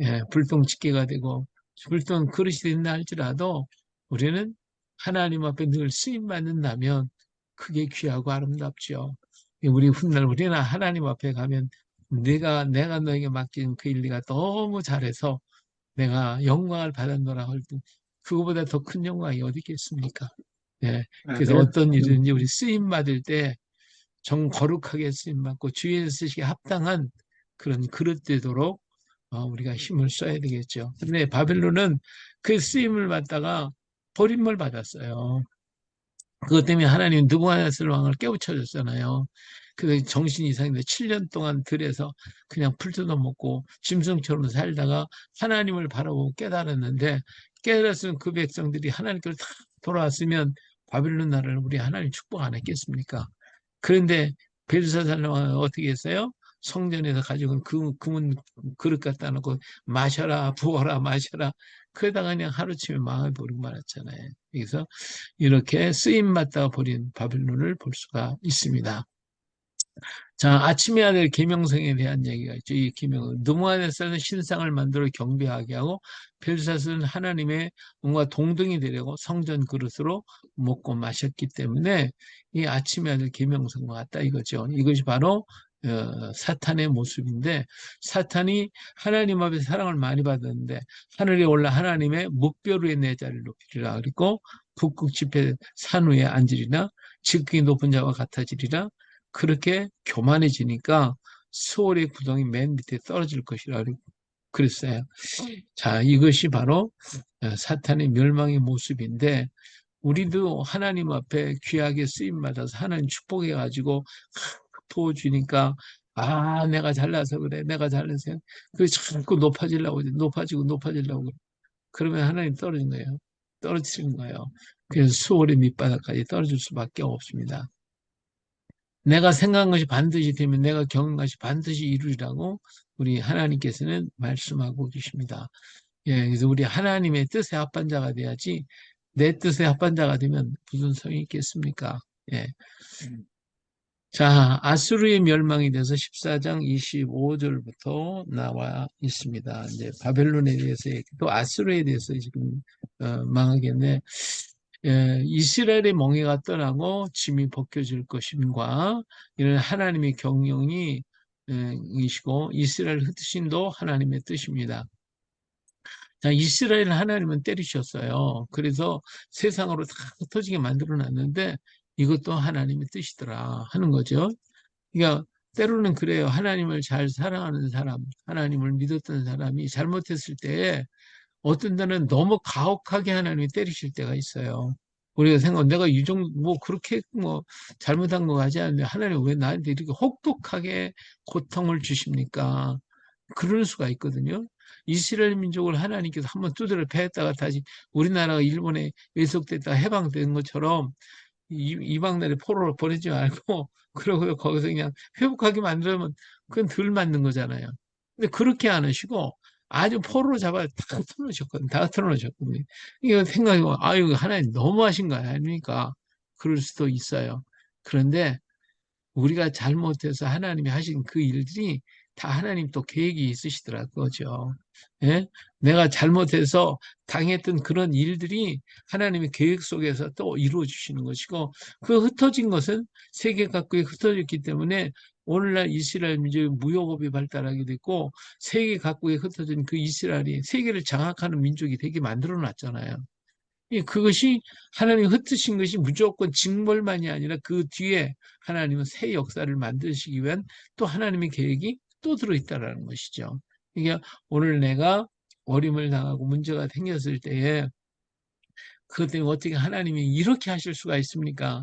예, 불똥 집게가 되고, 불똥 그릇이 된다 할지라도 우리는 하나님 앞에 늘 쓰임 받는다면 그게 귀하고 아름답죠. 우리 훗날 우리는 하나님 앞에 가면 내가 너에게 맡긴 그 일 네가 너무 잘해서 내가 영광을 받았노라 할 때 그거보다 더 큰 영광이 어디 있겠습니까? 예. 그래서 아멘. 어떤 일이든지 우리 쓰임 받을 때 정 거룩하게 쓰임 받고 주위에 쓰시기에 합당한 그런 그릇 되도록 우리가 힘을 써야 되겠죠. 근데 바벨론은 그 쓰임을 받다가 버림을 받았어요. 그것 때문에 하나님 느부갓네살 왕을 깨우쳐줬잖아요. 그 정신이 이상인데 7년 동안 들에서 그냥 풀 뜯어먹고 짐승처럼 살다가 하나님을 바라보고 깨달았는데 깨달았으면 그 백성들이 하나님께로 다 돌아왔으면 바빌론 나라를 우리 하나님 축복 안 했겠습니까? 그런데 벨사살 왕은 어떻게 했어요? 성전에서 가지고 금은 그릇 갖다 놓고 마셔라 부어라 마셔라 그러다가 그냥 하루치면 망해버리고 말았잖아요. 그래서 이렇게 쓰임받다가 버린 바빌론을 볼 수가 있습니다. 자, 아침에 해야 될 계명성에 대한 얘기가 있죠. 이 계명은 느부갓네살은 신상을 만들어 경배하게 하고 벨사스는 하나님의 뭔가 동등이 되려고 성전 그릇으로 먹고 마셨기 때문에 이 아침에 해야 될 계명성과 같다 이거죠. 이것이 바로 사탄의 모습인데 사탄이 하나님 앞에 사랑을 많이 받았는데 하늘에 올라 하나님의 뭇별 위에 내 자리를 높이리라 그리고 북극 지폐 산 위에 앉으리라 지극히 높은 자와 같아지리라 그렇게 교만해지니까 수월의 구덩이 맨 밑에 떨어질 것이라 그랬어요. 자, 이것이 바로 사탄의 멸망의 모습인데 우리도 하나님 앞에 귀하게 쓰임 받아서 하나님 축복해 가지고 부어주니까 아, 내가 잘나서 그래. 내가 잘나서 그 자꾸 높아지려고 그래. 높아지려고 그래. 그러면 하나님 떨어진 거예요. 떨어지는 거예요. 그래서 수월의 밑바닥까지 떨어질 수밖에 없습니다. 내가 생각한 것이 반드시 되면 내가 경한 것이 반드시 이루리라고 우리 하나님께서는 말씀하고 계십니다. 예, 그래서 우리 하나님의 뜻에 합한 자가 돼야지 내 뜻에 합한 자가 되면 무슨 소용이 있겠습니까? 예. 자, 아수르의 멸망이 돼서 14장 25절부터 나와 있습니다. 이제 바벨론에 대해서 또 아수르에 대해서 지금 망하겠네. 이스라엘의 멍에가 떠나고 짐이 벗겨질 것임과 이런 하나님의 경영이 이시고 이스라엘 흩으심도 하나님의 뜻입니다. 자, 이스라엘 하나님은 때리셨어요. 그래서 세상으로 다 흩어지게 만들어 놨는데 이것도 하나님의 뜻이더라 하는 거죠. 그러니까 때로는 그래요. 하나님을 잘 사랑하는 사람, 하나님을 믿었던 사람이 잘못했을 때 어떤 때는 너무 가혹하게 하나님이 때리실 때가 있어요. 우리가 생각, 내가 이 정도, 뭐, 그렇게, 뭐, 잘못한 거 같지 않는데, 하나님 왜 나한테 이렇게 혹독하게 고통을 주십니까? 그럴 수가 있거든요. 이스라엘 민족을 하나님께서 한번 두드려 패했다가 다시 우리나라가 일본에 왜속됐다가 해방된 것처럼 이방 나라에 포로로 보내지 말고, 그러고 거기서 그냥 회복하게 만들면 그건 덜 맞는 거잖아요. 근데 그렇게 안 하시고, 아주 포로로 잡아 다 털어놓으셨거든요. 다 털어놓으셨거든요. 이거 생각해보면, 아유, 하나님 너무하신 거 아닙니까? 그럴 수도 있어요. 그런데 우리가 잘못해서 하나님이 하신 그 일들이 다 하나님 또 계획이 있으시더라고요. 예? 내가 잘못해서 당했던 그런 일들이 하나님의 계획 속에서 또 이루어 주시는 것이고, 그 흩어진 것은 세계 각국에 흩어졌기 때문에 오늘날 이스라엘 민족의 무역업이 발달하게 됐고, 세계 각국에 흩어진 그 이스라엘이 세계를 장악하는 민족이 되게 만들어 놨잖아요. 그것이 하나님이 흩으신 것이 무조건 징벌만이 아니라 그 뒤에 하나님은 새 역사를 만드시기 위한 또 하나님의 계획이 또 들어있다라는 것이죠. 이게 오늘 내가 어림을 당하고 문제가 생겼을 때에 그것 때문에 어떻게 하나님이 이렇게 하실 수가 있습니까?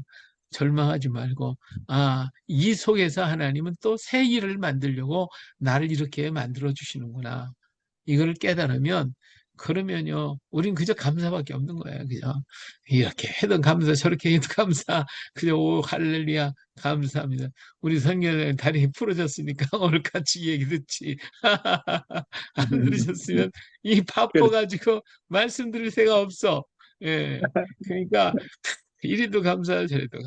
절망하지 말고, 아, 이 속에서 하나님은 또 새 일을 만들려고 나를 이렇게 만들어 주시는구나. 이걸 깨달으면 그러면요 우린 그저 감사밖에 없는 거예요. 그죠? 이렇게 해도 감사 저렇게 해도 감사 그저 오 할렐루야 감사합니다. 우리 성경에 다리 부러졌으니까 오늘 같이 얘기 듣지. 안 들으셨으면 이 바빠 그래. 가지고 말씀드릴 새가 없어. 예. 그러니까 이리도 감사 저리도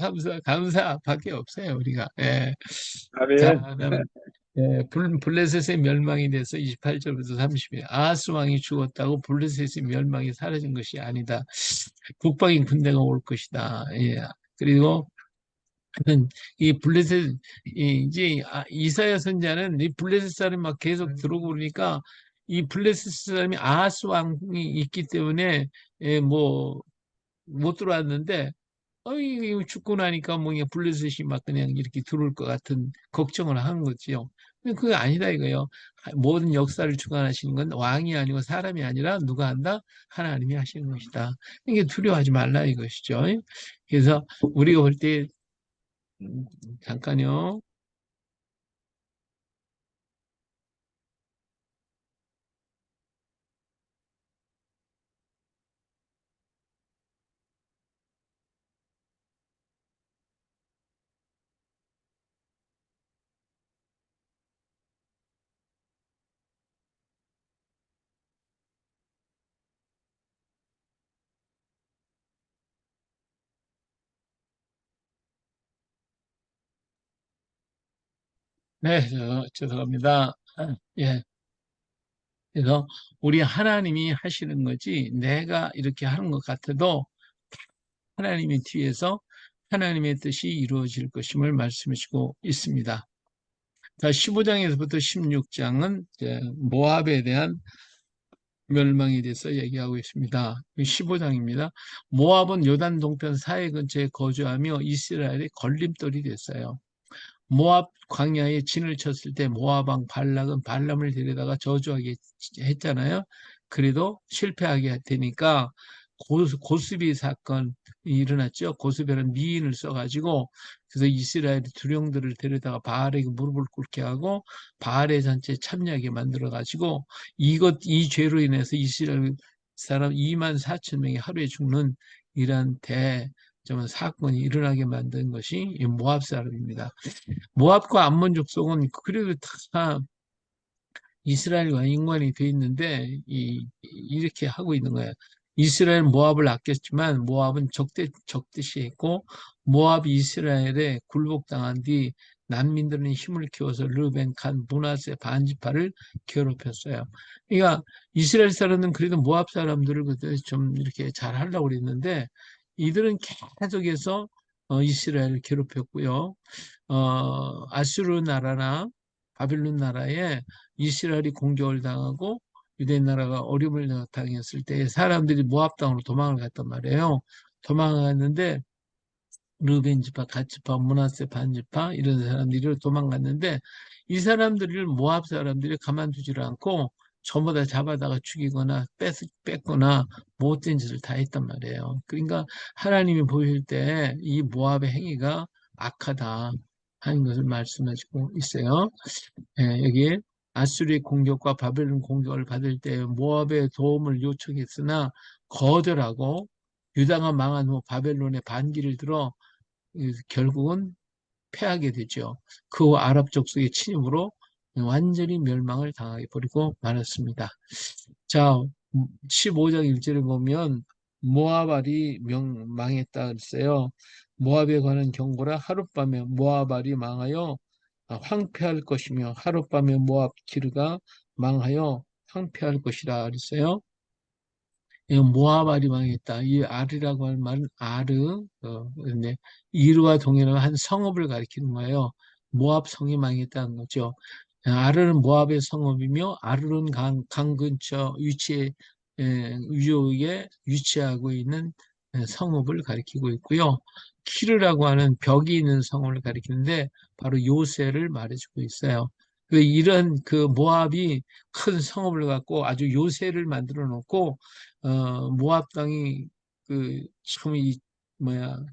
감사밖에 없어요 우리가. 예. 자, 아멘. 그다음 블레셋의 멸망이 돼서 28절부터 30일. 아하스 왕이 죽었다고 블레셋의 멸망이 사라진 것이 아니다. 북방의 군대가 올 것이다. 예. 그리고 하여튼 이 블레셋 이제 이사야 선자는 이 블레셋 사람이 막 계속 들어오고 그러니까 이 블레셋 사람이 아하스 왕이 있기 때문에 뭐 못 들어왔는데 이거 죽고 나니까 뭐 그냥 블레셋이 막 그냥 이렇게 들어올 것 같은 걱정을 하는 거지요. 근데 그게 아니다 이거예요. 모든 역사를 주관하시는 건 왕이 아니고 사람이 아니라 누가 한다? 하나님이 하시는 것이다. 이게 두려워하지 말라 이것이죠. 그래서 우리가 볼 때 잠깐요. 네, 죄송합니다. 예. 그래서 우리 하나님이 하시는 거지 내가 이렇게 하는 것 같아도 하나님이 뒤에서 하나님의 뜻이 이루어질 것임을 말씀하시고 있습니다. 자, 15장에서부터 16장은 모압에 대한 멸망에 대해서 얘기하고 있습니다. 15장입니다. 모압은 요단 동편 사해 근처에 거주하며 이스라엘의 걸림돌이 됐어요. 모압 광야에 진을 쳤을 때 모압 왕 발락은 발람을 데려다가 저주하게 했잖아요. 그래도 실패하게 되니까 고스비 사건이 일어났죠. 고스비라는 미인을 써가지고 그래서 이스라엘 두령들을 데려다가 바알에게 무릎을 꿇게 하고 바알의 잔치에 참여하게 만들어가지고 이 죄로 인해서 이스라엘 사람 2만 4천 명이 하루에 죽는 이런 좀 사건이 일어나게 만든 것이 이 모압 사람입니다. 모압과 암몬 족속은 그래도 다 이스라엘과 인관이 돼 있는데 이렇게 하고 있는 거예요. 이스라엘 모압을 아꼈지만 모압은 적대시 했고 모압이 이스라엘에 굴복당한 뒤 난민들은 힘을 키워서 르벤, 간, 므낫세 반지파를 괴롭혔어요. 그러니까 이스라엘 사람은 그래도 모압 사람들을 그때 좀 이렇게 잘 하려고 그랬는데 이들은 계속해서 이스라엘을 괴롭혔고요. 아수르 나라나 바빌론 나라에 이스라엘이 공격을 당하고 유대 나라가 어려움을 당했을 때 사람들이 모압 땅으로 도망을 갔단 말이에요. 도망을 갔는데 르벤 지파, 갓 지파, 므낫세 반 지파 이런 사람들이 도망갔는데 이 사람들을 모압 사람들이 가만두지를 않고 전부 다 잡아다가 죽이거나 뺐거나 못된 짓을 다 했단 말이에요. 그러니까 하나님이 보실 때 이 모압의 행위가 악하다 하는 것을 말씀하시고 있어요. 예, 여기 아수리의 공격과 바벨론 공격을 받을 때 모압의 도움을 요청했으나 거절하고 유다가 망한 후 바벨론의 반기를 들어 결국은 패하게 되죠. 그 후 아랍 족속의 침입으로 완전히 멸망을 당하게 버리고 말았습니다. 자, 15장 1절에 보면 모압알이 망했다 그랬어요. 모압에 관한 경고라 하룻밤에 모압알이 망하여 황폐할 것이며 하룻밤에 모압 기르가 망하여 황폐할 것이라 그랬어요. 이 모압알이 망했다. 이 알이라고 할 말은 아르, 근데 이르와 동일한 한 성읍을 가리키는 거예요. 모압 성이 망했다는 거죠. 아르는 모압의 성읍이며 아르는 강 근처 위쪽에 위치하고 있는 성읍을 가리키고 있고요. 키르라고 하는 벽이 있는 성을 가리키는데 바로 요새를 말해주고 있어요. 이런 그 모압이 큰 성읍을 갖고 아주 요새를 만들어 놓고 모압 땅이 참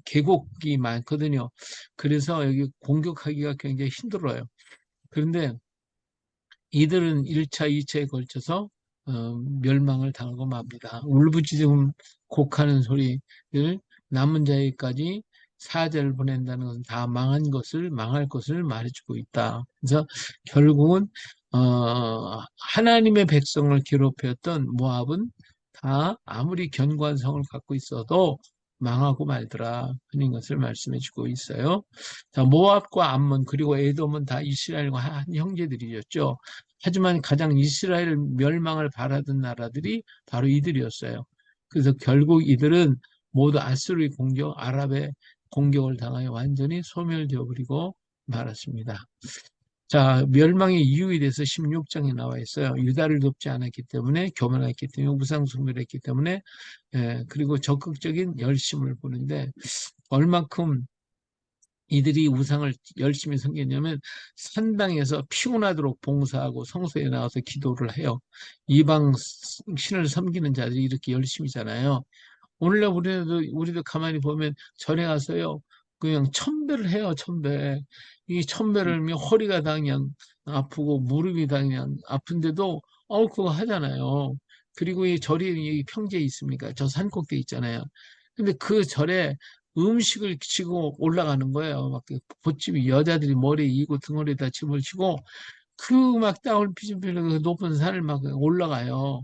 계곡이 많거든요. 그래서 여기 공격하기가 굉장히 힘들어요. 그런데 이들은 1차, 2차에 걸쳐서 멸망을 당하고 맙니다. 울부짖음 곡하는 소리를 남은 자에까지 사자를 보낸다는 것은 다 망할 것을 말해주고 있다. 그래서 결국은 하나님의 백성을 괴롭혔던 모압은 다 아무리 견고한 성을 갖고 있어도 망하고 말더라 하는 것을 말씀해주고 있어요. 자, 모압과 암몬 그리고 에돔은 다 이스라엘과 한 형제들이었죠. 하지만 가장 이스라엘 멸망을 바라던 나라들이 바로 이들이었어요. 그래서 결국 이들은 모두 아수르의 공격, 아랍의 공격을 당하여 완전히 소멸되어 버리고 말았습니다. 자, 멸망의 이유에 대해서 16장에 나와 있어요. 유다를 돕지 않았기 때문에, 교만했기 때문에, 우상숭배를 했기 때문에, 그리고 적극적인 열심을 보는데, 얼만큼 이들이 우상을 열심히 섬기냐면 산당에서 피곤하도록 봉사하고 성소에 나와서 기도를 해요. 이방 신을 섬기는 자들이 이렇게 열심히잖아요. 오늘날 우리도 가만히 보면 절에 가서요. 그냥 천배를 해요, 천배. 이 천배를 하면 허리가 다 그냥 아프고 무릎이 다 그냥 아픈데도 그거 하잖아요. 그리고 이 절이 이 평지에 있습니까? 저 산꼭대에 있잖아요. 근데 그 절에 음식을 지고 올라가는 거예요. 막 보집이 여자들이 머리에 이고 등허리에다 짐을 지고 그 막 땅을 피집피는 그 높은 산을 막 올라가요.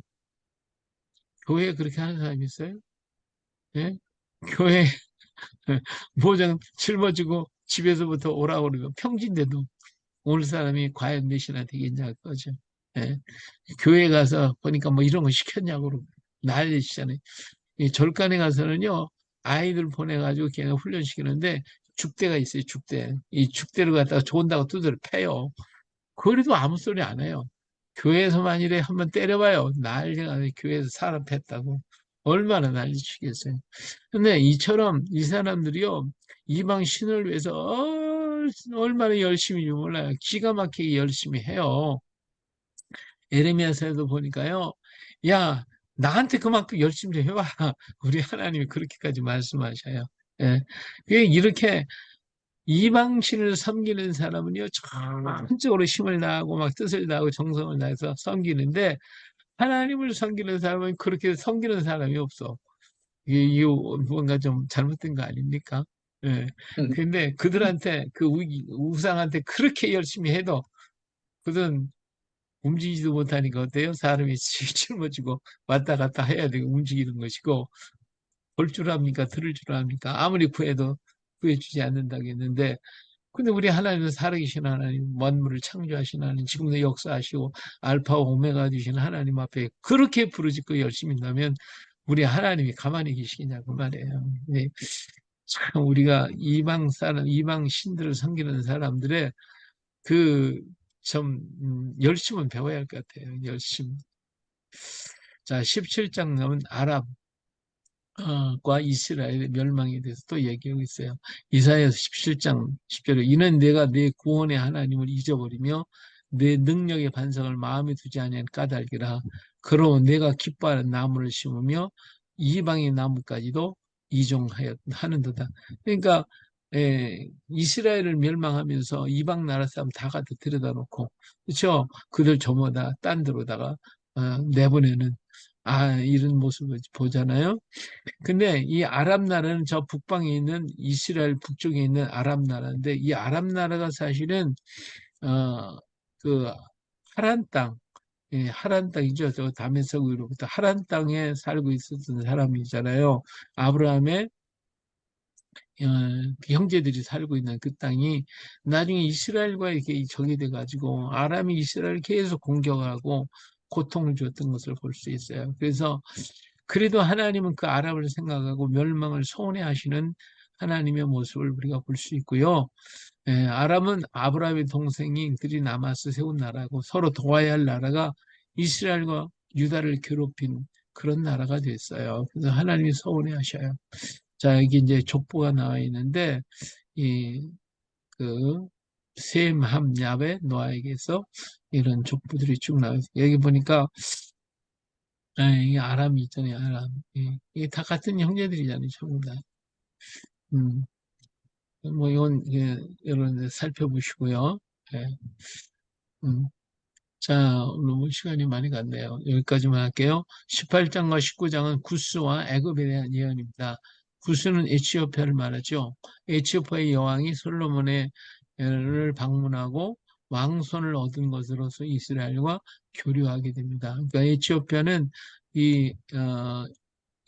교회에 그렇게 하는 사람이 있어요? 예? 교회 모장 짊어지고 집에서부터 오라고 그러고 평지인데도 올 사람이 과연 몇이나 되겠냐 그거죠. 예. 교회 가서 보니까 뭐 이런 거 시켰냐고 그러고 난리치잖아요. 이 절간에 가서는요 아이들 보내가지고 걔네 훈련시키는데 죽대가 있어요. 죽대. 이 죽대를 갖다가 좋은다고 두드려 패요. 그래도 아무 소리 안 해요. 교회에서 만일에 한번 때려봐요. 난리가 나요. 교회에서 사람 팼다고. 얼마나 난리치겠어요. 근데 이처럼 이 사람들이요, 이방 신을 위해서 얼마나 열심히 몰라요. 기가 막히게 열심히 해요. 에레미야서에도 보니까요, 야, 나한테 그만큼 열심히 좀 해봐. 우리 하나님이 그렇게까지 말씀하셔요. 예. 이렇게 이방신을 섬기는 사람은요, 전적으로 힘을 다하고 막 뜻을 다하고 정성을 다해서 섬기는데, 하나님을 섬기는 사람은 그렇게 섬기는 사람이 없어. 이게 뭔가 좀 잘못된 거 아닙니까? 예. 음, 근데 그들한테, 그 우상한테 그렇게 열심히 해도, 그들은 움직이지도 못하니까 어때요? 사람이 짊어지고 왔다 갔다 해야 되고 움직이는 것이고, 볼 줄 압니까? 들을 줄 압니까? 아무리 구해도 구해주지 않는다겠는데, 근데 우리 하나님은 살아계신 하나님, 만물을 창조하신 하나님, 지금도 역사하시고 알파와 오메가 되신 하나님 앞에 그렇게 부르짖고 열심히 한다면 우리 하나님이 가만히 계시겠냐고 말이에요. 네. 참 우리가 이방 사람, 이방 신들을 섬기는 사람들의 그 좀 열심은 배워야 할 것 같아요. 열심. 자, 17장 나면 아랍. 과 이스라엘의 멸망에 대해서 또 얘기하고 있어요. 이사야서 17장 10절에 이는 내가 내 구원의 하나님을 잊어버리며 내 능력의 반석을 마음에 두지 아니한 까닭이라. 그러면 내가 기뻐하는 나무를 심으며 이방의 나무까지도 이종하는도다. 그러니까 이스라엘을 멸망하면서 이방 나라 사람 다 갖다 들여다 놓고, 그렇죠? 그들 전부 다 딴 데로다가 내보내는 이런 모습을 보잖아요. 근데 이 아랍 나라는 저 북방에 있는 이스라엘 북쪽에 있는 아랍 나라인데, 이 아랍 나라가 사실은 어 그 하란 땅, 하란 땅이죠. 저 다메섹 위로부터 하란 땅에 살고 있었던 사람이잖아요. 아브라함의 어, 그 형제들이 살고 있는 그 땅이 나중에 이스라엘과 이렇게 적이 돼가지고 아람이 이스라엘을 계속 공격하고 고통을 줬던 것을 볼 수 있어요. 그래서 그래도 하나님은 그 아람을 생각하고 멸망을 소원해하시는 하나님의 모습을 우리가 볼 수 있고요. 아람은 아브라함의 동생들이 남아서 세운 나라고 서로 도와야 할 나라가 이스라엘과 유다를 괴롭힌 그런 나라가 됐어요. 그래서 하나님이 서운해하셔요. 자, 여기 이제 족보가 나와 있는데, 이, 그, 셈, 함, 야베, 노아에게서 이런 족보들이 쭉 나와 있어요. 여기 보니까, 이게 아람이 있잖아요, 아람. 이게 다 같은 형제들이잖아요, 전부 다. 음, 뭐, 이건, 여러분 살펴보시고요. 예, 음. 자, 오늘 뭐 시간이 많이 갔네요. 여기까지만 할게요. 18장과 19장은 구스와 애굽에 대한 예언입니다. 구스는 에티오피아를 말하죠. 에티오피아의 여왕이 솔로몬을 방문하고 왕손을 얻은 것으로서 이스라엘과 교류하게 됩니다. 그러니까 에티오피아는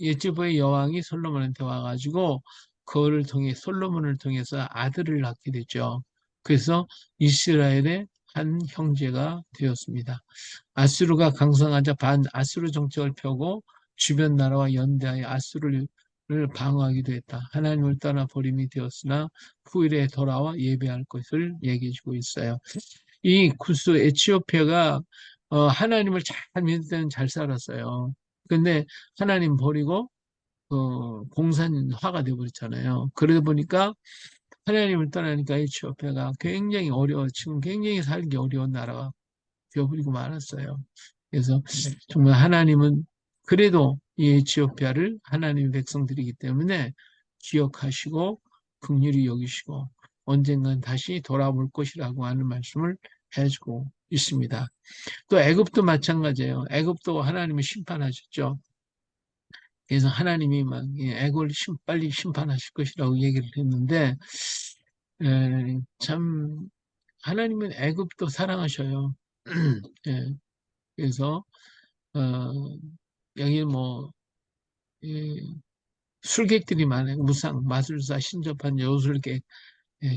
에티오피아의 여왕이 솔로몬한테 와가지고 그거를 통해 솔로몬을 통해서 아들을 낳게 되죠. 그래서 이스라엘의 한 형제가 되었습니다. 아수르가 강성하자 반아수르 정책을 펴고 주변 나라와 연대하여 아수르를 방어하기도 했다. 하나님을 떠나 버림이 되었으나 후일에 돌아와 예배할 것을 얘기해 주고 있어요. 이 구스 에티오피아가 하나님을 잘 믿을 때는 잘 살았어요. 근데 하나님 버리고 공산화가 되어버렸잖아요. 그러다 보니까 하나님을 떠나니까 에티오피아가 굉장히 지금 굉장히 살기 어려운 나라가 되어버리고 말았어요. 그래서 정말 하나님은 그래도 이 에티오피아를 하나님의 백성들이기 때문에 기억하시고 긍휼히 여기시고 언젠간 다시 돌아올 것이라고 하는 말씀을 해주고 있습니다. 또 애굽도 마찬가지예요. 애굽도 하나님이 심판하셨죠. 그래서 하나님이 막 애굽을 빨리 심판하실 것이라고 얘기를 했는데 참 하나님은 애굽도 사랑하셔요. 예, 그래서 어, 여기 뭐 술객들이 많아요. 무상, 마술사, 신접한 여술객.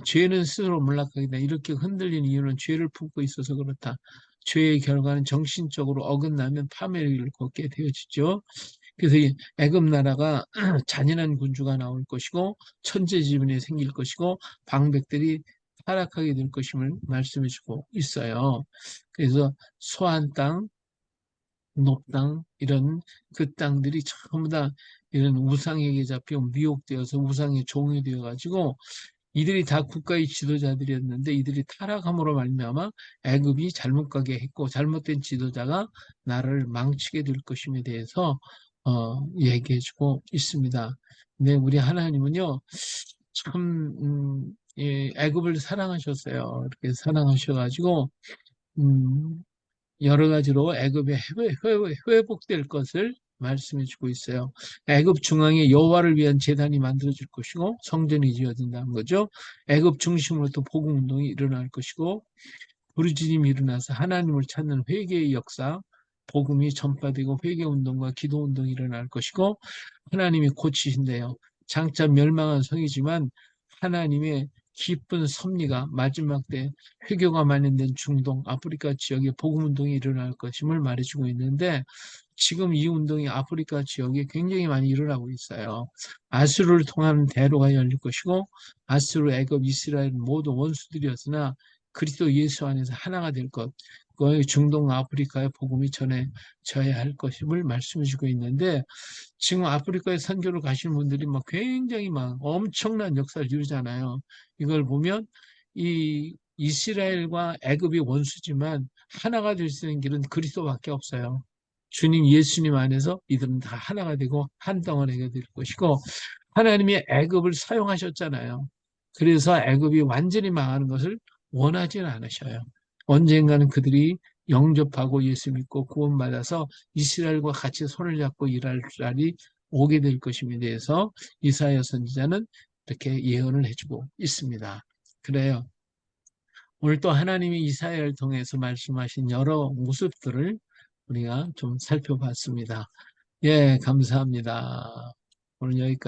죄는 스스로 몰락하기다. 이렇게 흔들리는 이유는 죄를 품고 있어서 그렇다. 죄의 결과는 정신적으로 어긋나면 파멸의 길을 걷게 되어지죠. 그래서 이 애굽 나라가 잔인한 군주가 나올 것이고 천재지변이 생길 것이고 방백들이 타락하게 될 것임을 말씀해주고 있어요. 그래서 소한 땅, 높당 이런 그 땅들이 전부 다 이런 우상에게 잡혀 미혹되어서 우상의 종이 되어 가지고 이들이 다 국가의 지도자들이었는데 이들이 타락함으로 말미암아 애굽이 잘못 가게 했고 잘못된 지도자가 나라를 망치게 될 것임에 대해서 얘기해주고 있습니다. 근데 우리 하나님은요 참 애굽을 사랑하셨어요. 이렇게 사랑하셔가지고 음, 여러 가지로 애굽이 회복될 것을 말씀해 주고 있어요. 애굽 중앙에 여호와를 위한 제단이 만들어질 것이고 성전이 지어진다는 거죠. 애굽 중심으로 또 복음 운동이 일어날 것이고 부르짖음이 일어나서 하나님을 찾는 회개의 역사, 복음이 전파되고 회개 운동과 기도 운동이 일어날 것이고 하나님이 고치신대요. 장차 멸망한 성이지만 하나님의 기쁜 섭리가 마지막 때 회교가 만연된 중동, 아프리카 지역에 복음 운동이 일어날 것임을 말해주고 있는데 지금 이 운동이 아프리카 지역에 굉장히 많이 일어나고 있어요. 아수르를 통하는 대로가 열릴 것이고 아수르, 애굽, 이스라엘 모두 원수들이었으나 그리스도 예수 안에서 하나가 될 것. 거의 중동 아프리카에 복음이 전해져야 할 것임을 말씀해 주고 있는데 지금 아프리카에 선교를 가시는 분들이 막 굉장히 막 엄청난 역사를 이루잖아요. 이걸 보면 이 이스라엘과 애굽이 원수지만 하나가 될 수 있는 길은 그리스도밖에 없어요. 주님 예수님 안에서 이들은 다 하나가 되고 한 덩어리가 될 것이고 하나님이 애굽을 사용하셨잖아요. 그래서 애굽이 완전히 망하는 것을 원하지는 않으셔요. 언젠가는 그들이 영접하고 예수 믿고 구원받아서 이스라엘과 같이 손을 잡고 일할 날이 오게 될 것임에 대해서 이사야 선지자는 이렇게 예언을 해주고 있습니다. 그래요. 오늘 또 하나님이 이사야를 통해서 말씀하신 여러 모습들을 우리가 좀 살펴봤습니다. 예, 감사합니다. 오늘 여기까지.